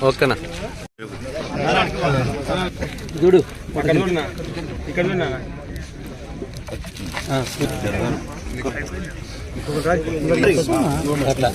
ఓకేనా చూడు ఇక్కడ అట్లా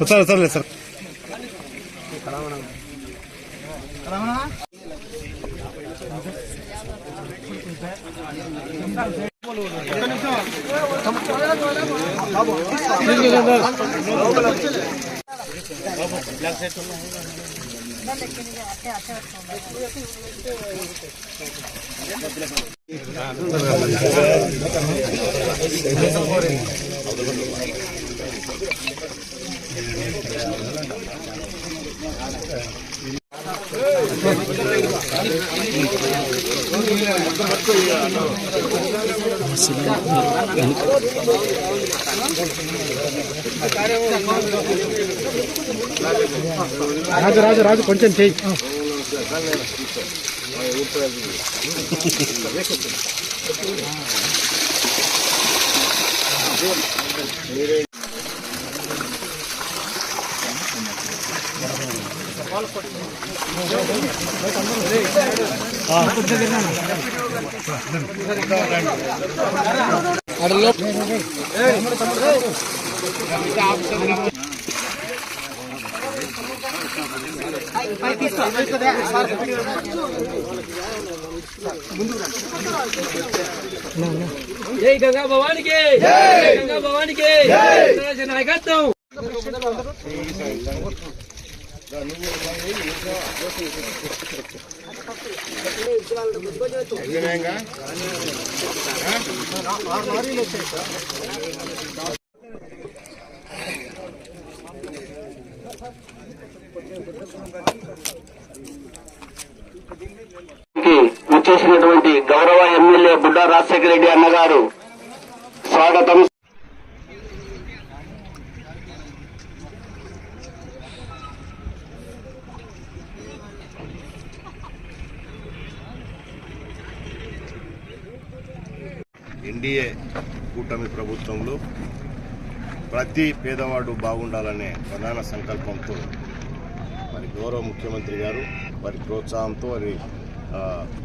సరే సార్ రాజు రాజు రాజు కొంచెం చెయ్యి జై గంగా భవానికి జై గంగా భవానికి జై నాయకత్వం వచ్చేసినటువంటి గౌరవ ఎమ్మెల్యే బుడ్డా రాజశేఖర రెడ్డి అన్నగారు స్వాగతం. ఎన్డీఏ కూటమి ప్రభుత్వంలో ప్రతి పేదవాడు బాగుండాలనే ప్రధాన సంకల్పంతో మరి గౌరవ ముఖ్యమంత్రి గారు వారి ప్రోత్సాహంతో వారి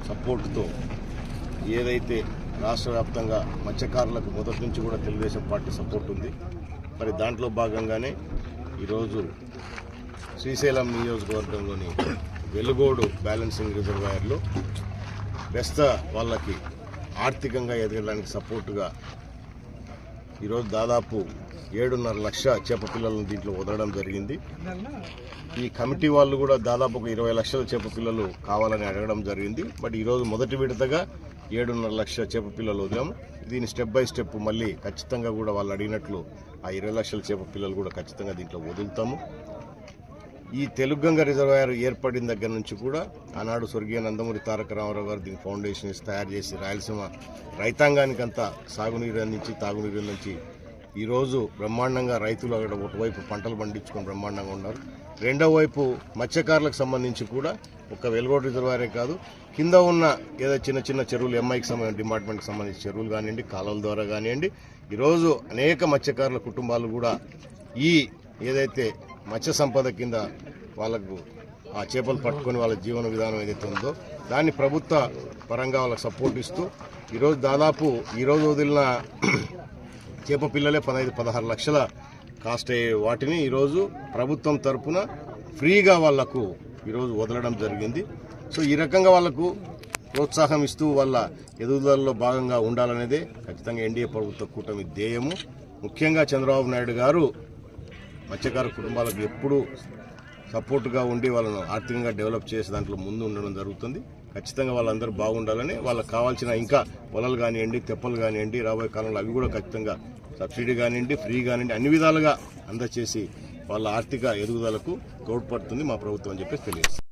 సపోర్టుతో ఏదైతే రాష్ట్ర వ్యాప్తంగా మత్స్యకారులకు మొదటి నుంచి కూడా తెలుగుదేశం పార్టీ సపోర్ట్ ఉంది. మరి దాంట్లో భాగంగానే ఈరోజు శ్రీశైలం నియోజకవర్గంలోని వెలుగోడు బ్యాలెన్సింగ్ రిజర్వాయర్లో బెస్త వాళ్ళకి ఆర్థికంగా ఎదగడానికి సపోర్టుగా ఈరోజు దాదాపు 7.5 లక్షల చేప పిల్లలను దీంట్లో వదలడం జరిగింది. ఈ కమిటీ వాళ్ళు కూడా దాదాపు 20 లక్షల చేప పిల్లలు కావాలని అడగడం జరిగింది. బట్ ఈరోజు మొదటి విడతగా 7.5 లక్షల చేప పిల్లలు వదిలాము. దీన్ని స్టెప్ బై స్టెప్ మళ్ళీ ఖచ్చితంగా కూడా వాళ్ళు అడిగినట్లు ఆ 20 లక్షల చేప పిల్లలు కూడా ఖచ్చితంగా దీంట్లో వదులుతాము. ఈ తెలుగంగ రిజర్వాయర్ ఏర్పడిన దగ్గర నుంచి కూడా ఆనాడు స్వర్గీయ నందమూరి తారక రామారావు గారు దీని ఫౌండేషన్ తయారు చేసి రాయలసీమ రైతాంగానికంతా సాగునీరు అందించి తాగునీరు అందించి ఈరోజు బ్రహ్మాండంగా రైతులు అక్కడ ఒకవైపు పంటలు పండించుకొని బ్రహ్మాండంగా ఉన్నారు. రెండో వైపు మత్స్యకారులకు సంబంధించి కూడా ఒక వెలుగోడు రిజర్వాయరే కాదు, కింద ఉన్న ఏదో చిన్న చిన్న చెరువులు ఎంఐకి సంబంధించిన డిపార్ట్మెంట్కి సంబంధించిన చెరువులు కానివ్వండి, కాలువల ద్వారా కానివ్వండి, ఈరోజు అనేక మత్స్యకారుల కుటుంబాలు కూడా ఈ ఏదైతే మత్స్య సంపద కింద వాళ్ళకు ఆ చేపలు పట్టుకొని వాళ్ళ జీవన విధానం ఏదైతే ఉందో దాన్ని ప్రభుత్వ పరంగా వాళ్ళకి సపోర్ట్ ఇస్తూ ఈరోజు దాదాపు ఈరోజు వదిలిన చేప పిల్లలే 15-16 లక్షల కాస్ట్ అయ్యే వాటిని ఈరోజు ప్రభుత్వం తరఫున ఫ్రీగా వాళ్లకు ఈరోజు వదలడం జరిగింది. సో ఈ రకంగా వాళ్లకు ప్రోత్సాహం ఇస్తూ వాళ్ళ ఎదుగుదలలో భాగంగా ఉండాలనేదే ఖచ్చితంగా ఎన్డీఏ ప్రభుత్వ కూటమి ధ్యేయము. ముఖ్యంగా చంద్రబాబు నాయుడు గారు మత్స్యకార కుటుంబాలకు ఎప్పుడూ సపోర్టుగా ఉండి వాళ్ళను ఆర్థికంగా డెవలప్ చేసే దాంట్లో ముందు ఉండడం జరుగుతుంది. ఖచ్చితంగా వాళ్ళందరూ బాగుండాలని వాళ్ళకి కావాల్సిన ఇంకా పొలాలు కానివ్వండి, తెప్పలు కానివ్వండి, రాబోయే కాలంలో అవి కూడా ఖచ్చితంగా సబ్సిడీ కానివ్వండి, ఫ్రీ కానివ్వండి, అన్ని విధాలుగా అందచేసి వాళ్ళ ఆర్థిక ఎదుగుదలకు తోడ్పడుతుంది మా ప్రభుత్వం అని చెప్పేసి తెలియజేస్తుంది.